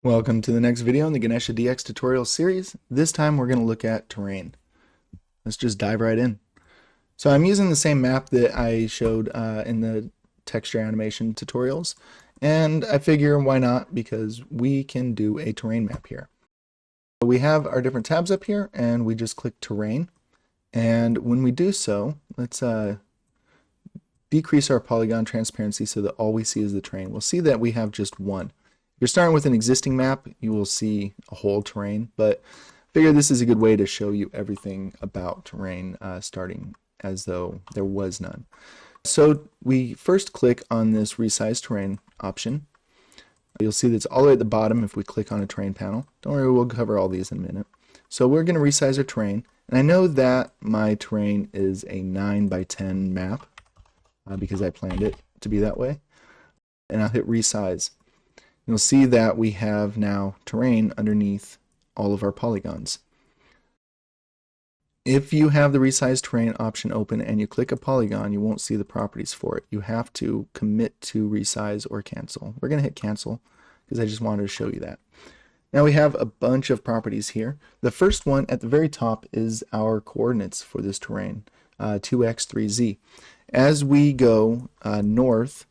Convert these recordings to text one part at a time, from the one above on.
Welcome to the next video in the GaneshaDx tutorial series. This time we're going to look at terrain. Let's just dive right in. So I'm using the same map that I showed in the texture animation tutorials, and I figure why not, because we can do a terrain map here. So we have our different tabs up here, and we just click terrain, and when we do so, let's decrease our polygon transparency so that all we see is the terrain. We'll see that we have just one. If you're starting with an existing map, you will see a whole terrain, but I figure this is a good way to show you everything about terrain starting as though there was none. So we first click on this Resize Terrain option. You'll see that's all the way at the bottom if we click on a terrain panel. Don't worry, we'll cover all these in a minute. So we're going to resize our terrain, and I know that my terrain is a 9 by 10 map because I planned it to be that way. And I'll hit resize. You'll see that we have now terrain underneath all of our polygons. If you have the Resize Terrain option open and you click a polygon, you won't see the properties for it. You have to commit to resize or cancel. We're going to hit cancel because I just wanted to show you that. Now we have a bunch of properties here. The first one at the very top is our coordinates for this terrain, 2x, 3z. As we go north,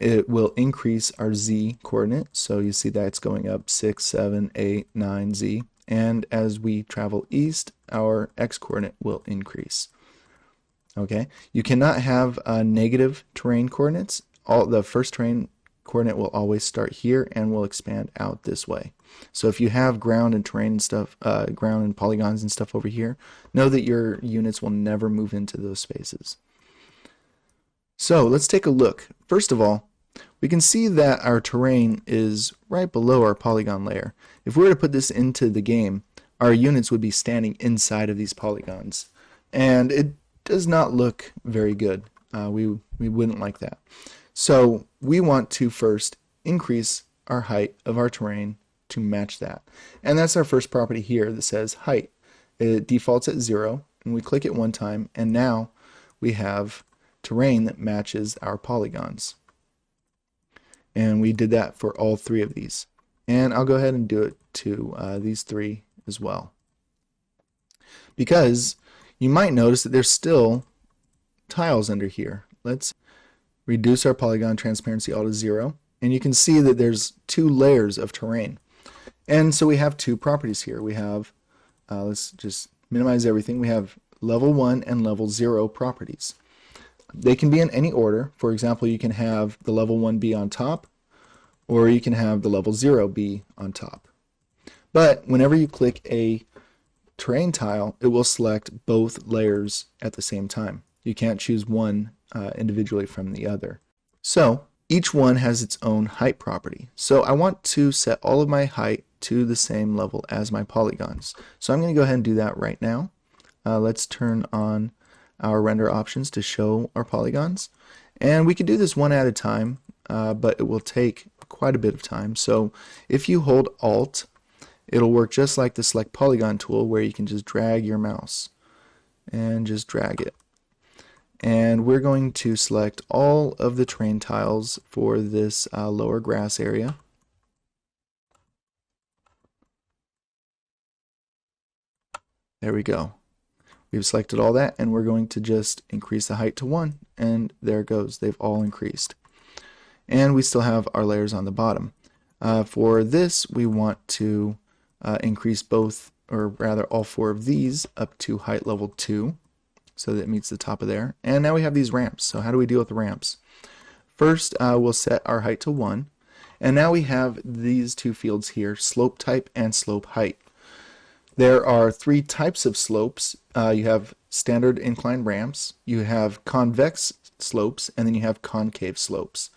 it will increase our z coordinate. So you see that it's going up 6, 7, 8, 9, z. And as we travel east, our x coordinate will increase. Okay, you cannot have negative terrain coordinates. The first terrain coordinate will always start here and will expand out this way. So if you have ground and terrain and stuff, ground and polygons and stuff over here, know that your units will never move into those spaces. So let's take a look. First of all, we can see that our terrain is right below our polygon layer. If we were to put this into the game, our units would be standing inside of these polygons, and it does not look very good. We wouldn't like that. So we want to first increase our height of our terrain to match that. And that's our first property here that says height. It defaults at 0, and we click it one time, and now we have terrain that matches our polygons. And we did that for all three of these. And I'll go ahead and do it to these three as well. Because you might notice that there's still tiles under here. Let's reduce our polygon transparency all to 0. And you can see that there's 2 layers of terrain. And so we have 2 properties here. We have, let's just minimize everything. We have level 1 and level 0 properties. They can be in any order. For example, you can have the level 1 be on top, or you can have the level 0 be on top. But whenever you click a terrain tile, it will select both layers at the same time. You can't choose one individually from the other. So each one has its own height property. So I want to set all of my height to the same level as my polygons. So I'm going to go ahead and do that right now. Let's turn on our render options to show our polygons, and we can do this one at a time, but it will take quite a bit of time. So if you hold Alt, it'll work just like the select polygon tool, where you can just drag your mouse and just drag it. And we're going to select all of the terrain tiles for this lower grass area. There we go. We've selected all that, and we're going to just increase the height to 1, and there it goes. They've all increased. And we still have our layers on the bottom. For this, we want to increase both, or rather all 4 of these up to height level 2, so that it meets the top of there. And now we have these ramps. So how do we deal with the ramps? First, we'll set our height to 1, and now we have these 2 fields here, slope type and slope height. There are 3 types of slopes. You have standard incline ramps, you have convex slopes, and then you have concave slopes.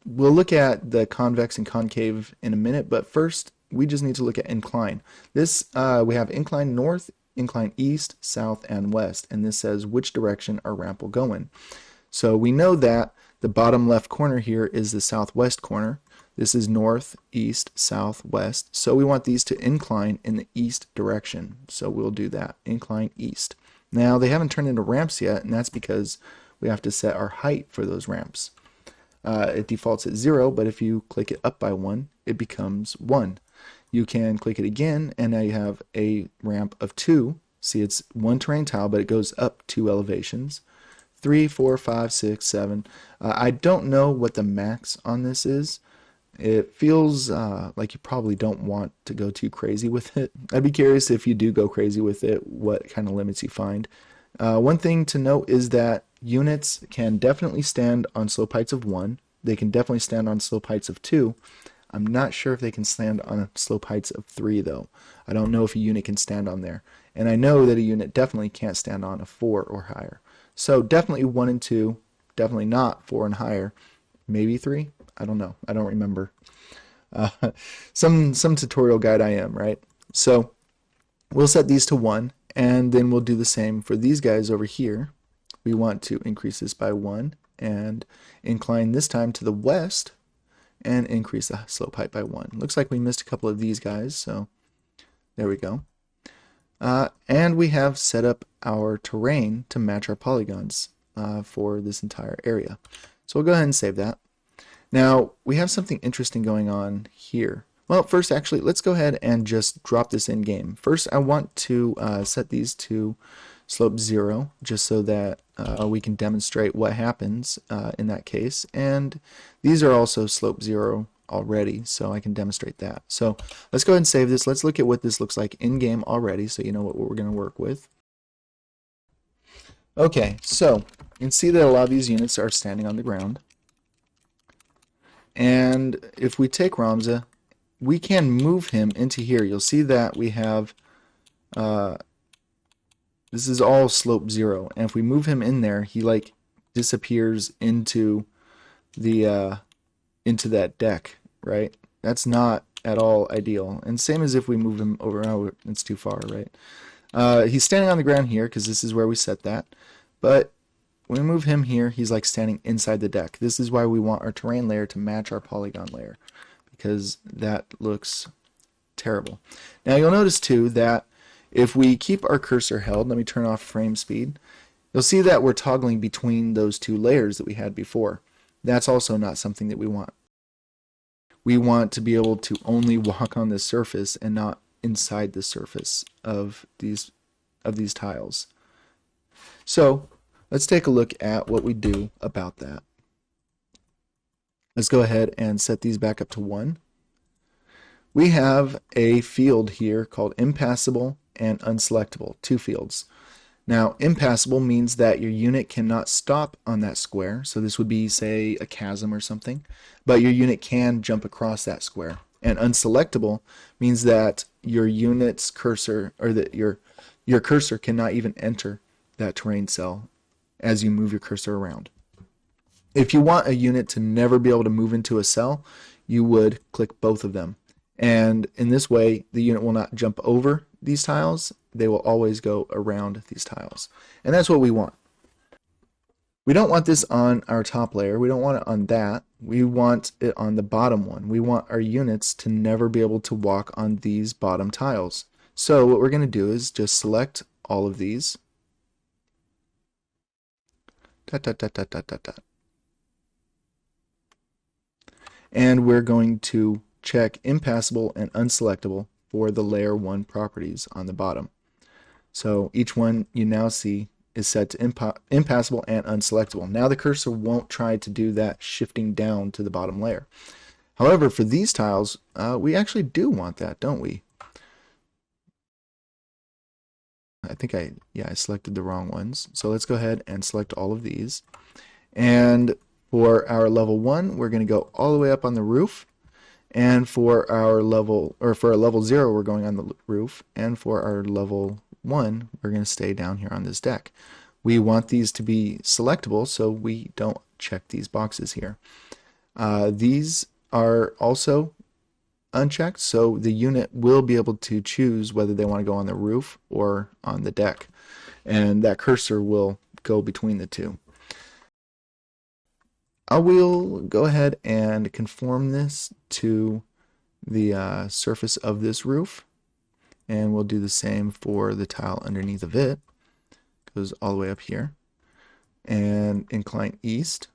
We'll look at the convex and concave in a minute, but first we just need to look at incline. This we have incline north, incline east, south, and west, and this says which direction our ramp will go in. So we know that the bottom left corner here is the southwest corner. This is north, east, south, west. So we want these to incline in the east direction. So we'll do that, incline east. Now they haven't turned into ramps yet, and that's because we have to set our height for those ramps. it defaults at 0, but if you click it up by 1, it becomes 1. You can click it again, and now you have a ramp of 2. See, it's 1 terrain tile, but it goes up 2 elevations. 3, 4, 5, 6, 7. I don't know what the max on this is. It feels like you probably don't want to go too crazy with it. I'd be curious if you do go crazy with it, what kind of limits you find. One thing to note is that units can definitely stand on slope heights of 1. They can definitely stand on slope heights of 2. I'm not sure if they can stand on slope heights of 3 though. I don't know if a unit can stand on there. And I know that a unit definitely can't stand on a 4 or higher. So definitely 1 and 2, definitely not 4 and higher. Maybe 3? I don't know. I don't remember. Some tutorial guide I am, right? So we'll set these to 1, and then we'll do the same for these guys over here. We want to increase this by 1 and incline this time to the west and increase the slope height by 1. Looks like we missed a couple of these guys, so there we go. And we have set up our terrain to match our polygons for this entire area. So we'll go ahead and save that. Now, we have something interesting going on here. Well, first, actually, let's go ahead and just drop this in game. First, I want to set these to slope 0, just so that we can demonstrate what happens in that case. And these are also slope 0 already, so I can demonstrate that. So let's go ahead and save this. Let's look at what this looks like in game already, so you know what we're going to work with. Okay, so you can see that a lot of these units are standing on the ground. And if we take Ramza, we can move him into here. You'll see that we have, this is all slope 0. And if we move him in there, he like disappears into the, into that deck, right? That's not at all ideal. And same as if we move him over, oh, it's too far, right? He's standing on the ground here because this is where we set that. But when we move him here, he's like standing inside the deck. This is why we want our terrain layer to match our polygon layer, because that looks terrible. Now you'll notice too that if we keep our cursor held, let me turn off frame speed, you'll see that we're toggling between those two layers that we had before. That's also not something that we want. We want to be able to only walk on the surface and not inside the surface of these tiles. So let's take a look at what we do about that. Let's go ahead and set these back up to 1. We have a field here called Impassable and Unselectable, 2 fields. Now, Impassable means that your unit cannot stop on that square, so this would be, say, a chasm or something, but your unit can jump across that square. And Unselectable means that your unit's cursor, or that your cursor cannot even enter that terrain cell as you move your cursor around. If you want a unit to never be able to move into a cell, you would click both of them. And in this way, the unit will not jump over these tiles. They will always go around these tiles. And that's what we want. We don't want this on our top layer. We don't want it on that. We want it on the bottom one. We want our units to never be able to walk on these bottom tiles. So what we're going to do is just select all of these. And we're going to check Impassable and Unselectable for the layer 1 properties on the bottom. So each one you now see is set to Impassable and Unselectable. Now the cursor won't try to do that shifting down to the bottom layer. However, for these tiles, we actually do want that, don't we? I think I selected the wrong ones. So let's go ahead and select all of these. And for our level 1, we're going to go all the way up on the roof. And for our level 0, we're going on the roof. And for our level 1, we're going to stay down here on this deck. We want these to be selectable, so we don't check these boxes here. These are also unchecked, so the unit will be able to choose whether they want to go on the roof or on the deck, and that cursor will go between the two. I will go ahead and conform this to the surface of this roof, and we'll do the same for the tile underneath of it. Goes all the way up here, and incline east,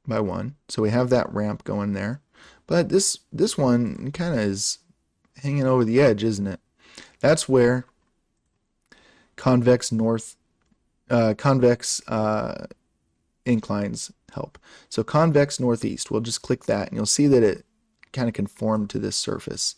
by 1. So we have that ramp going there. But this one kind of is hanging over the edge, isn't it? That's where convex inclines help. So convex northeast, we'll just click that and you'll see that it kind of conformed to this surface.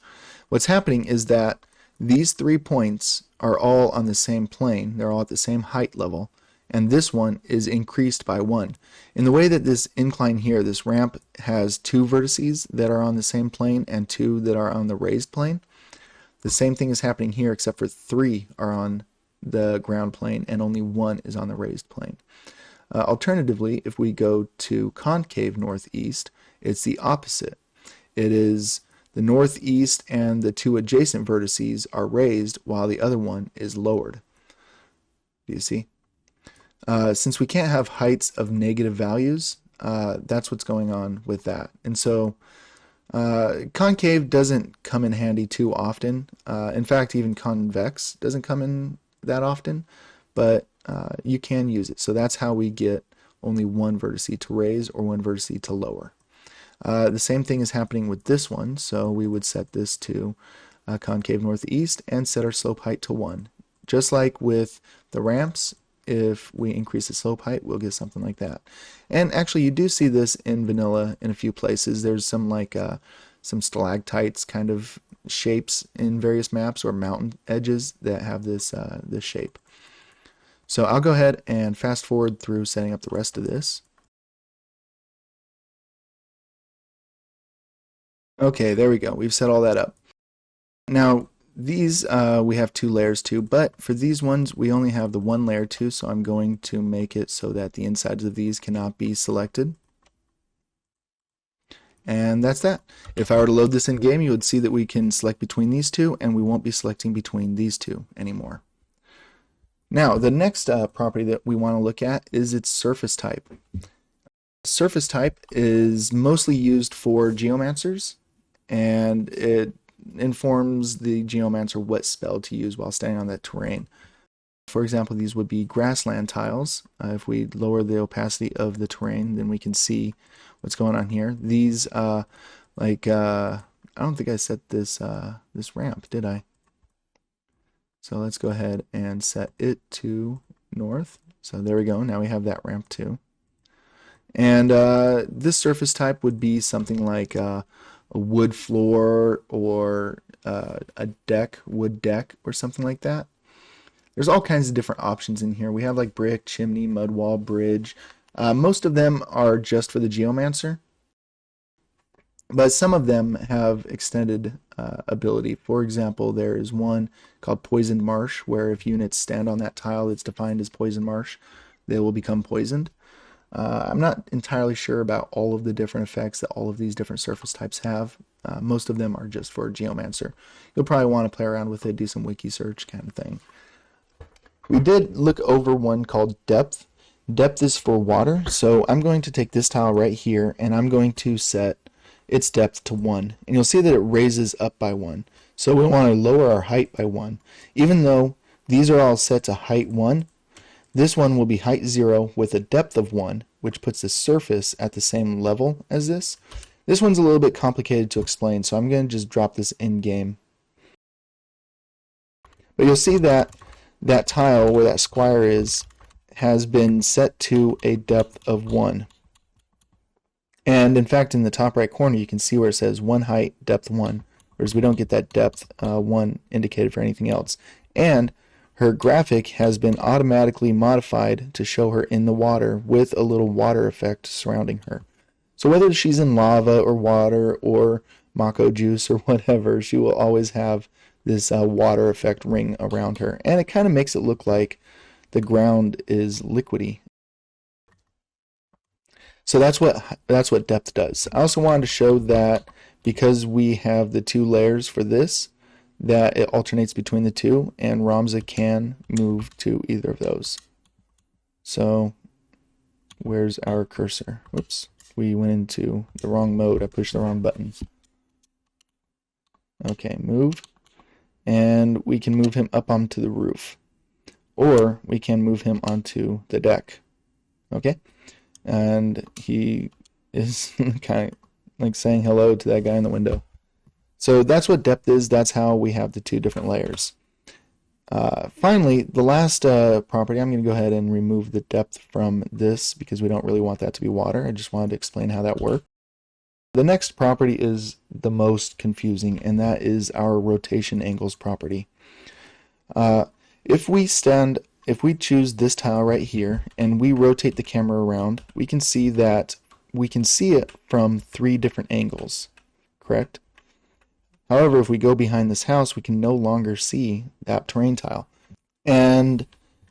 What's happening is that these 3 points are all on the same plane. They're all at the same height level. And this one is increased by 1. In the way that this incline here, this ramp has 2 vertices that are on the same plane and 2 that are on the raised plane. The same thing is happening here, except for 3 are on the ground plane and only 1 is on the raised plane. Alternatively, if we go to concave northeast, it's the opposite. It is the northeast and the 2 adjacent vertices are raised while the other one is lowered. Do you see? Since we can't have heights of negative values, that's what's going on with that. And so concave doesn't come in handy too often. In fact, even convex doesn't come in that often, but you can use it. So that's how we get only 1 vertice to raise or 1 vertice to lower. The same thing is happening with this one, so we would set this to concave northeast and set our slope height to 1. Just like with the ramps, if we increase the slope height, we'll get something like that. And actually, you do see this in vanilla in a few places. There's some some stalactites kind of shapes in various maps or mountain edges that have this this shape. So I'll go ahead and fast forward through setting up the rest of this. Okay, there we go. We've set all that up. Now, these we have 2 layers too, but for these ones we only have the 1 layer too, so I'm going to make it so that the insides of these cannot be selected. And that's that. If I were to load this in game, you would see that we can select between these 2, and we won't be selecting between these 2 anymore. Now, the next property that we want to look at is its surface type. Surface type is mostly used for geomancers, and it informs the geomancer what spell to use while standing on that terrain. For example, these would be grassland tiles. If we lower the opacity of the terrain, then we can see what's going on here. These, I don't think I set this this ramp, did I? So let's go ahead and set it to north. So there we go. Now we have that ramp too. And this surface type would be something like a wood floor or a deck, wood deck or something like that. There's all kinds of different options in here. We have like brick, chimney, mud wall, bridge. Most of them are just for the geomancer, but some of them have extended ability. For example, there is one called Poisoned Marsh, where if units stand on that tile that's defined as Poisoned Marsh, they will become poisoned. I'm not entirely sure about all of the different effects that all of these different surface types have. Most of them are just for Geomancer. You'll probably want to play around with it, do some wiki search kind of thing. We did look over one called Depth. Depth is for water, so I'm going to take this tile right here and I'm going to set its depth to 1. And you'll see that it raises up by 1. So we want to lower our height by 1. Even though these are all set to height 1, this one will be height 0 with a depth of 1, which puts the surface at the same level as this. This one's a little bit complicated to explain, so I'm going to just drop this in game. But you'll see that that tile where that square is has been set to a depth of 1. And in fact, in the top right corner, you can see where it says 1 height, depth 1, whereas we don't get that depth 1 indicated for anything else. And her graphic has been automatically modified to show her in the water with a little water effect surrounding her. So whether she's in lava or water or Mako juice or whatever, she will always have this water effect ring around her. And it kind of makes it look like the ground is liquidy. So that's what depth does. I also wanted to show that because we have the 2 layers for this, that it alternates between the 2, and Ramza can move to either of those. So where's our cursor? Whoops, we went into the wrong mode. I pushed the wrong buttons. Okay, move. And we can move him up onto the roof. Or we can move him onto the deck. Okay? And he is kind of like saying hello to that guy in the window. So that's what depth is. That's how we have the two different layers. Finally, the last property, I'm going to go ahead and remove the depth from this because we don't really want that to be water. I just wanted to explain how that works. The next property is the most confusing, and that is our rotation angles property. If we choose this tile right here and we rotate the camera around, we can see that we can see it from 3 different angles, correct? However, if we go behind this house, we can no longer see that terrain tile. And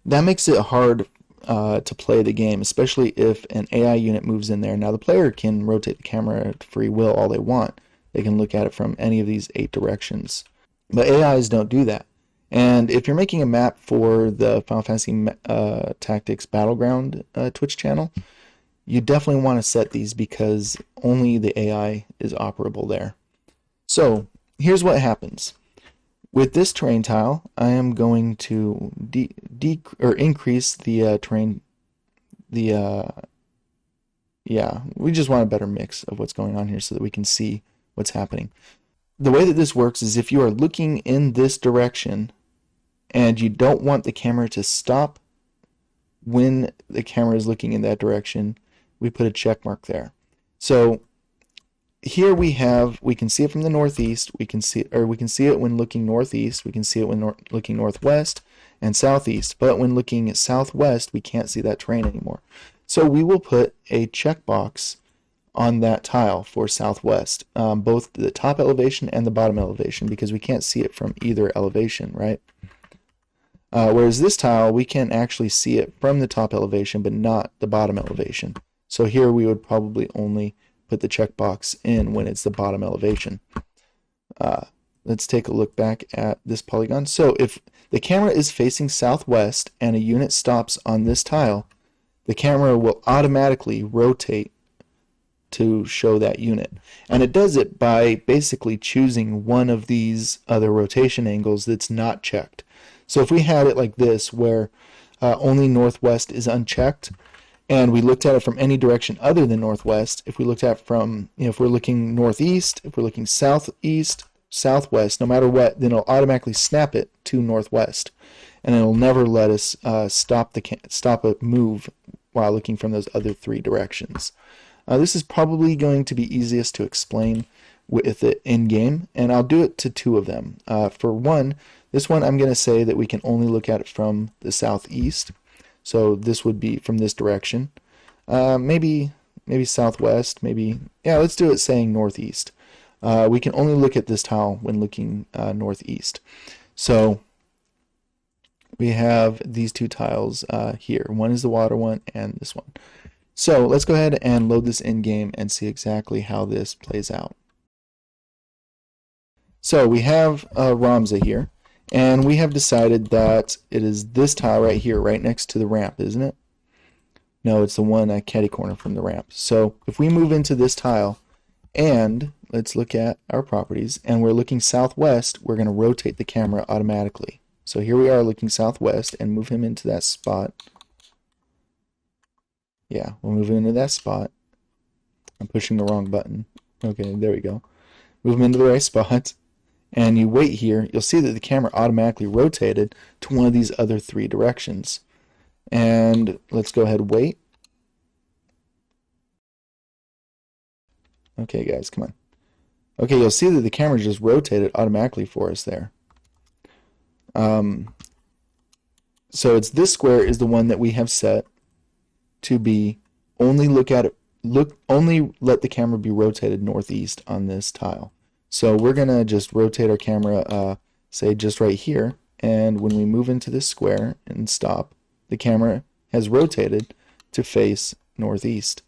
that makes it hard to play the game, especially if an AI unit moves in there. Now, the player can rotate the camera at free will all they want. They can look at it from any of these 8 directions. But AIs don't do that. And if you're making a map for the Final Fantasy Tactics Battleground Twitch channel, you definitely want to set these because only the AI is operable there. So, here's what happens. With this terrain tile, I am going to increase the terrain. Yeah, we just want a better mix of what's going on here so that we can see what's happening. The way that this works is if you are looking in this direction and you don't want the camera to stop when the camera is looking in that direction, we put a check mark there. So here we can see it from the northeast, we can see it when looking northeast, we can see it when looking northwest and southeast, but when looking southwest, we can't see that terrain anymore. So we will put a checkbox on that tile for southwest, both the top elevation and the bottom elevation, because we can't see it from either elevation, right? Whereas this tile, we can actually see it from the top elevation, but not the bottom elevation. So here we would probably only put the checkbox in when it's the bottom elevation. Let's take a look back at this polygon. So if the camera is facing southwest and a unit stops on this tile, the camera will automatically rotate to show that unit. And it does it by basically choosing one of these other rotation angles that's not checked. So if we had it like this, where only northwest is unchecked, and we looked at it from any direction other than northwest, if we looked at it from, if we're looking northeast, if we're looking southeast, southwest, no matter what, then it'll automatically snap it to northwest. And it'll never let us stop a move while looking from those other 3 directions. This is probably going to be easiest to explain with it in-game, and I'll do it to 2 of them. For one, this one I'm going to say that we can only look at it from the southeast, so this would be from this direction. Maybe southwest, yeah, let's do it saying northeast. We can only look at this tile when looking northeast. So we have these 2 tiles here. One is the water one and this one. So let's go ahead and load this in game and see exactly how this plays out. So we have Ramza here, and we have decided that it is this tile right here, right next to the ramp, isn't it? No, it's the one catty corner from the ramp. So if we move into this tile, and let's look at our properties, and we're looking southwest, we're going to rotate the camera automatically. So here we are looking southwest, and move him into that spot. Yeah, we'll move him into that spot. I'm pushing the wrong button. Okay, there we go. Move him into the right spot. And you wait here, you'll see that the camera automatically rotated to one of these other 3 directions. And let's go ahead and wait. Okay, guys, come on. Okay, you'll see that the camera just rotated automatically for us there. So it's this square is the one that we have set to be only only let the camera be rotated northeast on this tile. So we're gonna just rotate our camera, say just right here, and when we move into this square and stop, the camera has rotated to face northeast.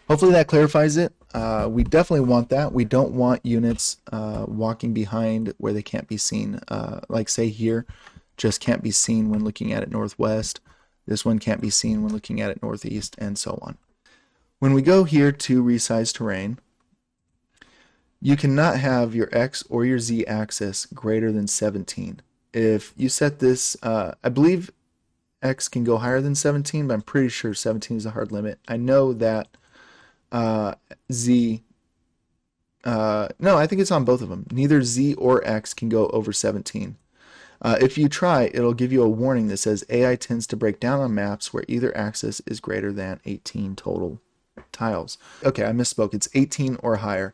Hopefully that clarifies it. We definitely want that. We don't want units walking behind where they can't be seen. Like say here, just can't be seen when looking at it northwest. This one can't be seen when looking at it northeast, and so on. When we go here to Resize Terrain, you cannot have your X or your Z axis greater than 17. If you set this, I believe X can go higher than 17, but I'm pretty sure 17 is a hard limit. I know that Z, no, I think it's on both of them. Neither Z or X can go over 17. If you try, it'll give you a warning that says AI tends to break down on maps where either axis is greater than 18 total tiles. Okay, I misspoke. It's 18 or higher.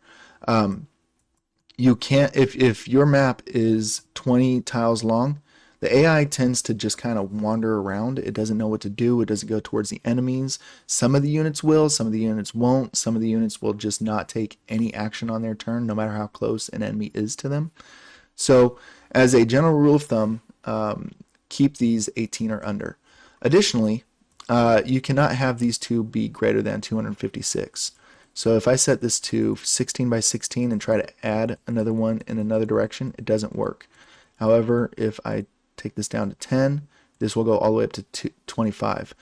You can't, if your map is 20 tiles long, the AI tends to just kind of wander around. It doesn't know what to do. It doesn't go towards the enemies. Some of the units will, some of the units won't. Some of the units will just not take any action on their turn, no matter how close an enemy is to them. So, as a general rule of thumb, keep these 18 or under. Additionally, you cannot have these two be greater than 256. So if I set this to 16 by 16 and try to add another one in another direction, it doesn't work. However, if I take this down to 10, this will go all the way up to 25.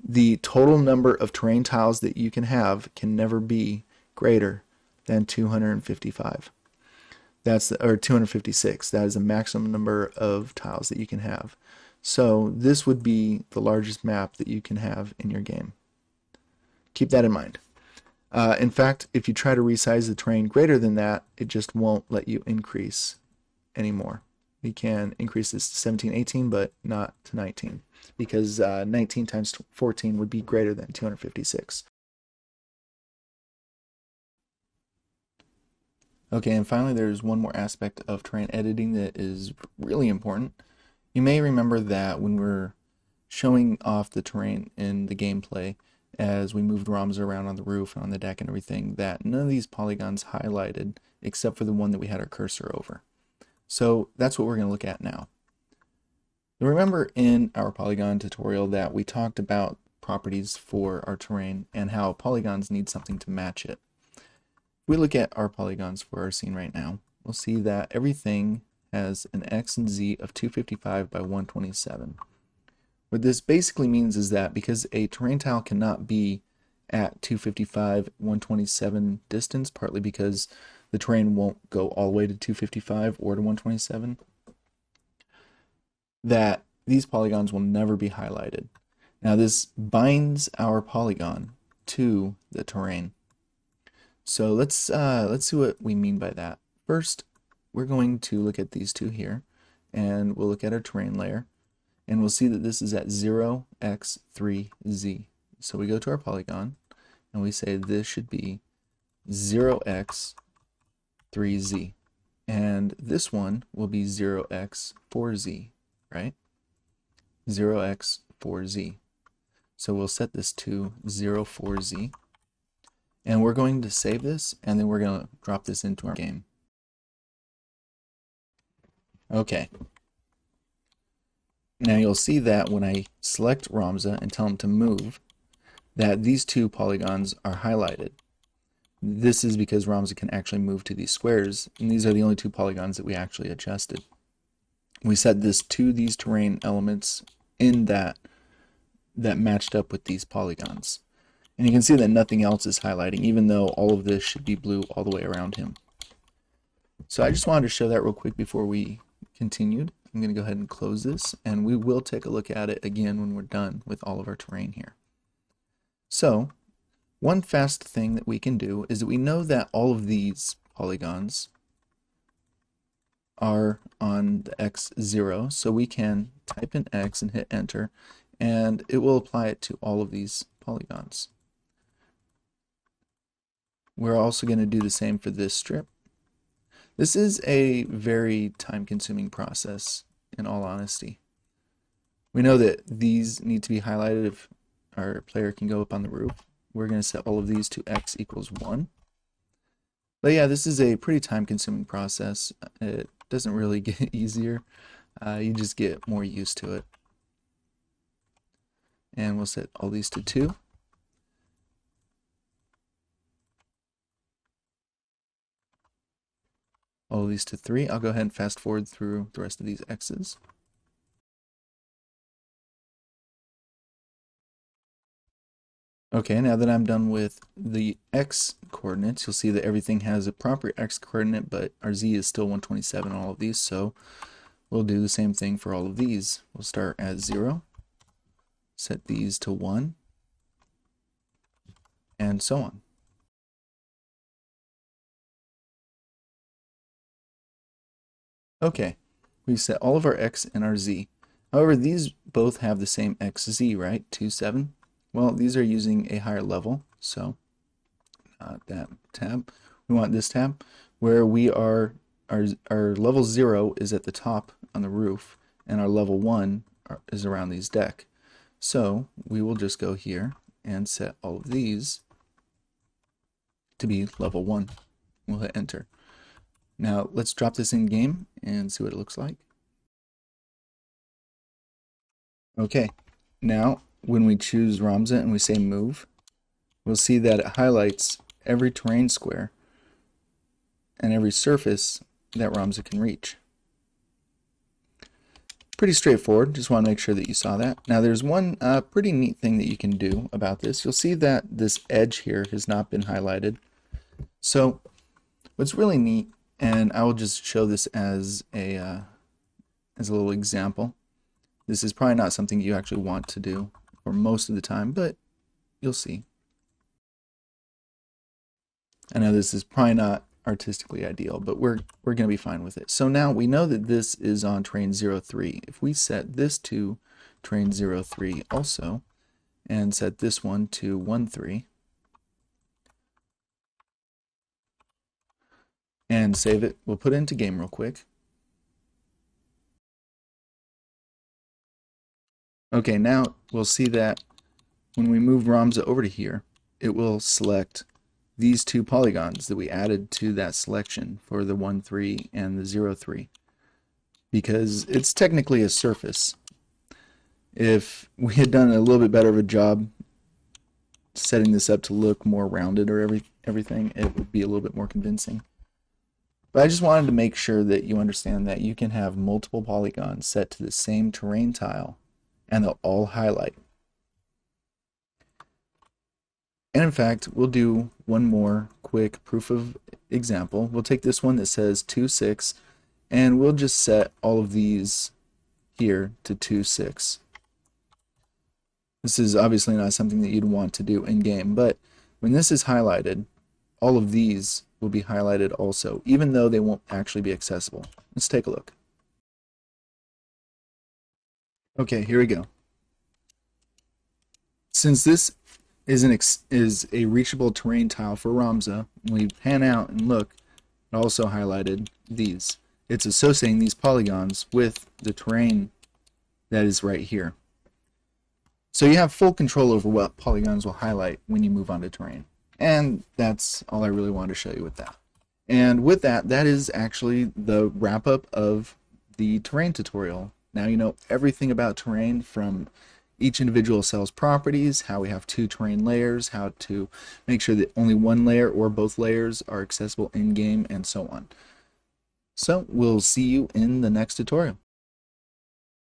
The total number of terrain tiles that you can have can never be greater than 255. Or 256. That is the maximum number of tiles that you can have. So this would be the largest map that you can have in your game. Keep that in mind. In fact, if you try to resize the terrain greater than that, it just won't let you increase anymore. We can increase this to 17, 18, but not to 19, because 19 times 14 would be greater than 256. Okay, and finally there's one more aspect of terrain editing that is really important. You may remember that when we're showing off the terrain in the gameplay, as we moved ROMs around on the roof and on the deck and everything, that none of these polygons highlighted except for the one that we had our cursor over. So that's what we're going to look at now. Remember in our polygon tutorial that we talked about properties for our terrain and how polygons need something to match it. If we look at our polygons for our scene right now, we'll see that everything has an X and Z of 255 by 127. What this basically means is that because a terrain tile cannot be at 255, 127 distance, partly because the terrain won't go all the way to 255 or to 127, that these polygons will never be highlighted. Now this binds our polygon to the terrain. So let's see what we mean by that. First, we're going to look at these two here, and we'll look at our terrain layer. And we'll see that this is at 0x3z. So we go to our polygon and we say this should be 0x3z. And this one will be 0x4z, right? 0x4z. So we'll set this to 04z. And we're going to save this, and then we're going to drop this into our game. Okay. Now you'll see that when I select Ramza and tell him to move, that these two polygons are highlighted. This is because Ramza can actually move to these squares, and these are the only two polygons that we actually adjusted. We set this to these terrain elements in that matched up with these polygons. And you can see that nothing else is highlighting, even though all of this should be blue all the way around him. So I just wanted to show that real quick before we continued. I'm going to go ahead and close this, and we will take a look at it again when we're done with all of our terrain here. So, one fast thing that we can do is that we know that all of these polygons are on the X0, so we can type in X and hit enter, and it will apply it to all of these polygons. We're also going to do the same for this strip. This is a very time-consuming process, in all honesty. We know that these need to be highlighted if our player can go up on the roof. We're going to set all of these to X equals 1. But yeah, this is a pretty time-consuming process. It doesn't really get easier. You just get more used to it. And we'll set all these to 2. All of these to 3. I'll go ahead and fast forward through the rest of these X's. Okay, now that I'm done with the X coordinates, you'll see that everything has a proper X coordinate, but our Z is still 127 on all of these, so we'll do the same thing for all of these. We'll start at 0, set these to 1, and so on. Okay, we've set all of our x and our z. However, these both have the same xz, right? 2, 7. Well, these are using a higher level, so not that tab. We want this tab where we are, our level 0 is at the top on the roof, and our level 1 is around these deck. So we will just go here and set all of these to be level 1. We'll hit enter. Now let's drop this in game and see what it looks like. Okay, now when we choose Ramza and we say move, we'll see that it highlights every terrain square and every surface that Ramza can reach. Pretty straightforward, just want to make sure that you saw that. Now there's one pretty neat thing that you can do about this. You'll see that this edge here has not been highlighted. So what's really neat, and I will just show this as a little example. This is probably not something you actually want to do for most of the time, but you'll see. I know this is probably not artistically ideal, but we're going to be fine with it. So now we know that this is on terrain 03. If we set this to terrain 03 also, and set this one to 13, and save it, we'll put it into game real quick. Okay, now we'll see that when we move Ramza over to here, it will select these two polygons that we added to that selection for the 13 and the 03, because it's technically a surface. If we had done a little bit better of a job setting this up to look more rounded or everything, it would be a little bit more convincing. But I just wanted to make sure that you understand that you can have multiple polygons set to the same terrain tile and they'll all highlight. And in fact, we'll do one more quick proof of example. We'll take this one that says 2, 6, and we'll just set all of these here to 2, 6. This is obviously not something that you'd want to do in game, but when this is highlighted, all of these will be highlighted also, even though they won't actually be accessible. Let's take a look. Okay, here we go. Since this is a reachable terrain tile for Ramza, when we pan out and look, it also highlighted these. It's associating these polygons with the terrain that is right here. So you have full control over what polygons will highlight when you move onto terrain. And that's all I really wanted to show you with that. And with that, that is actually the wrap up of the terrain tutorial. Now you know everything about terrain, from each individual cell's properties, how we have 2 terrain layers, how to make sure that only one layer or both layers are accessible in game, and so on. So we'll see you in the next tutorial.